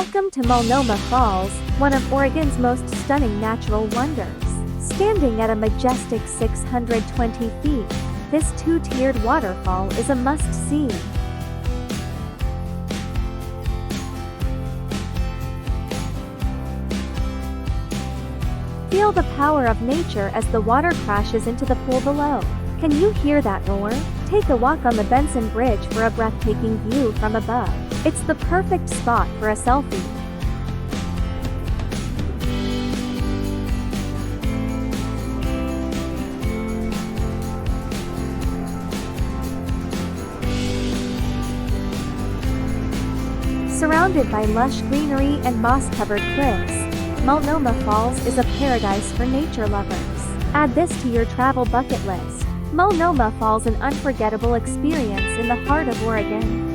Welcome to Multnomah Falls, one of Oregon's most stunning natural wonders. Standing at a majestic 620 feet, this two-tiered waterfall is a must-see. Feel the power of nature as the water crashes into the pool below. Can you hear that roar? Take a walk on the Benson Bridge for a breathtaking view from above. It's the perfect spot for a selfie. Surrounded by lush greenery and moss-covered cliffs, Multnomah Falls is a paradise for nature lovers. Add this to your travel bucket list. Multnomah Falls, an unforgettable experience in the heart of Oregon.